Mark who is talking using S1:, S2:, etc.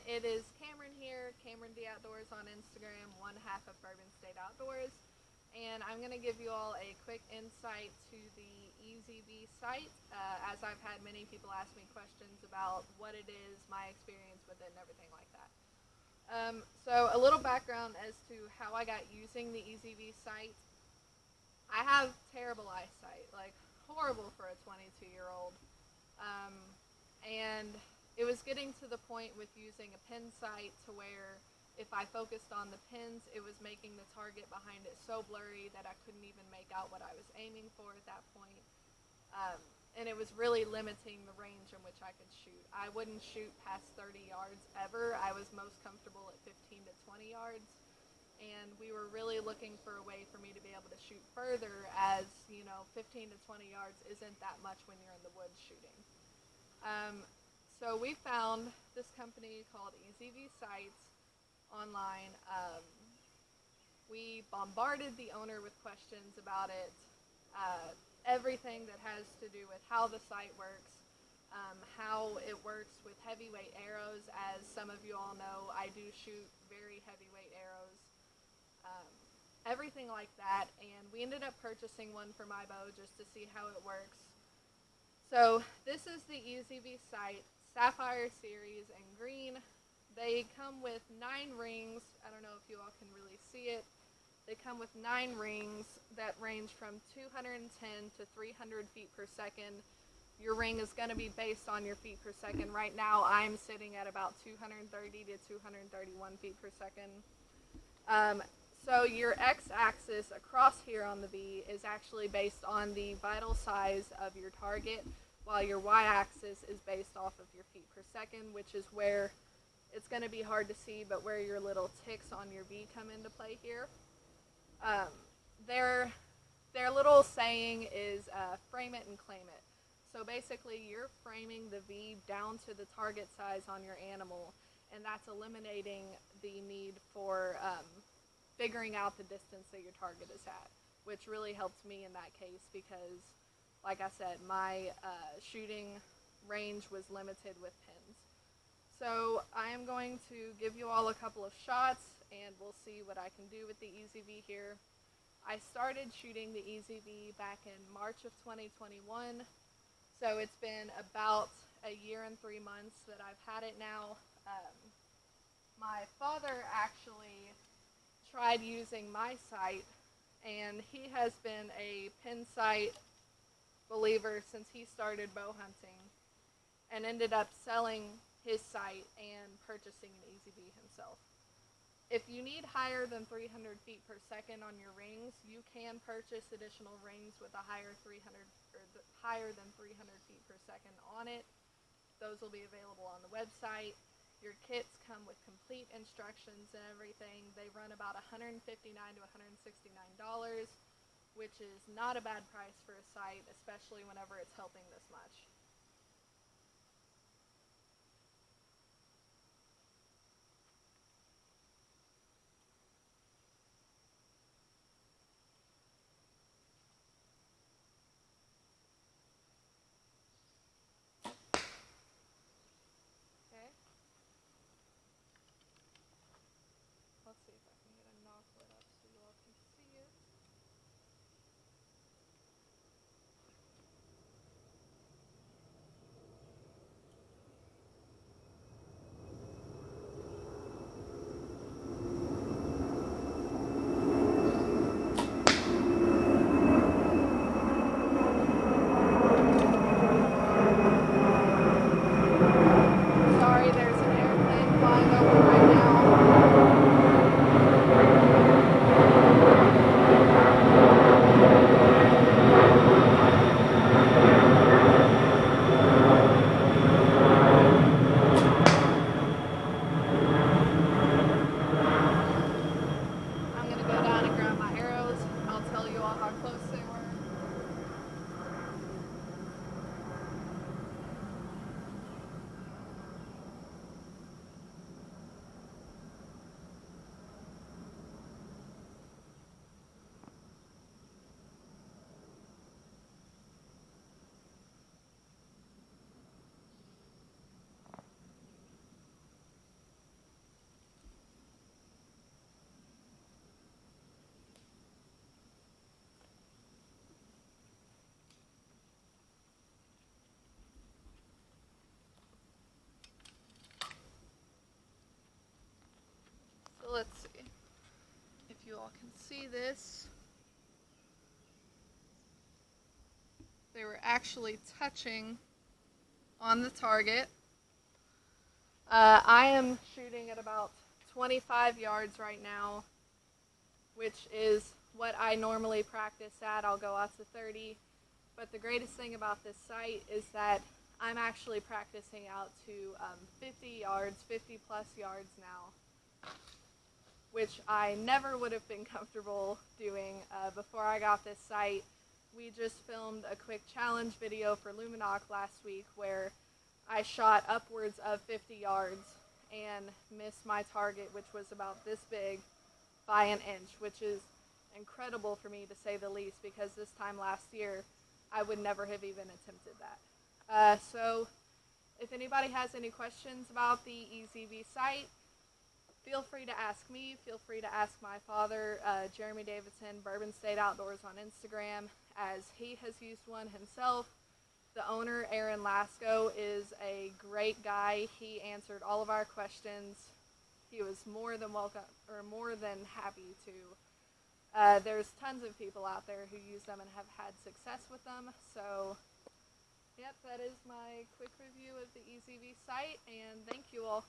S1: It is Cameron here, Cameron D Outdoors on Instagram, one half of Bourbon State Outdoors. And I'm going to give you all a quick insight to the EZV site, as I've had many people ask me questions about what it is, my experience with it, and everything like that. So a little background as to how I got using the EZV site. I have terrible eyesight, like horrible for a 22-year-old. Um, and it was getting to the point with using a pin sight to where if I focused on the pins, it was making the target behind it so blurry that I couldn't even make out what I was aiming for at that point. And it was really limiting the range in which I could shoot. I wouldn't shoot past 30 yards ever. I was most comfortable at 15 to 20 yards. And we were really looking for a way for me to be able to shoot further, as, 15 to 20 yards isn't that much when you're in the woods shooting. So we found this company called EZV Sights online. We bombarded the owner with questions about it, everything that has to do with how the site works, how it works with heavyweight arrows. As some of you all know, I do shoot very heavyweight arrows, everything like that. And we ended up purchasing one for my bow just to see how it works. So this is the EZV Sight Sapphire Series in green. They come with 9 rings. I don't know if you all can really see it. They come with 9 rings that range from 210 to 300 feet per second. Your ring is going to be based on your feet per second. Right now I'm sitting at about 230 to 231 feet per second. So your x-axis across here on the V is actually based on the vital size of your target, while your y-axis is based off of your feet per second, which is where it's going to be hard to see, but where your little ticks on your V come into play here. Their little saying is frame it and claim it. So basically you're framing the V down to the target size on your animal, and that's eliminating the need for figuring out the distance that your target is at, which really helped me in that case because, like I said, my shooting range was limited with pins. So I am going to give you all a couple of shots and we'll see what I can do with the EZV here. I started shooting the EZV back in March of 2021, so it's been about a year and 3 months that I've had it now. My father actually tried using my sight, and he has been a pin sight believer since he started bow hunting, and ended up selling his sight and purchasing an EZV himself. If you need higher than 300 feet per second on your rings, you can purchase additional rings with a higher than 300 feet per second on it. Those will be available on the website. Your kits come with complete instructions and everything. They run about $159 to $169, which is not a bad price for a sight, especially whenever it's helping this much. Okay. Let's see if I can get a knock lit up so you all can see it. if you all can see this. They were actually touching on the target. I am shooting at about 25 yards right now, which is what I normally practice at. I'll go out to 30. But the greatest thing about this sight is that I'm actually practicing out to 50 yards, 50 plus yards now, which I never would have been comfortable doing before I got this sight. We just filmed a quick challenge video for Luminoc last week where I shot upwards of 50 yards and missed my target, which was about this big, by an inch, which is incredible for me to say the least, because this time last year I would never have even attempted that. So if anybody has any questions about the EZV sight, feel free to ask me. Feel free to ask my father, Jeremy Davidson, Bourbon State Outdoors on Instagram, as he has used one himself. The owner, Aaron Lasco, is a great guy. He answered all of our questions. He was more than welcome, or more than happy to. There's tons of people out there who use them and have had success with them. So, yep, that is my quick review of the EZV sight, and thank you all.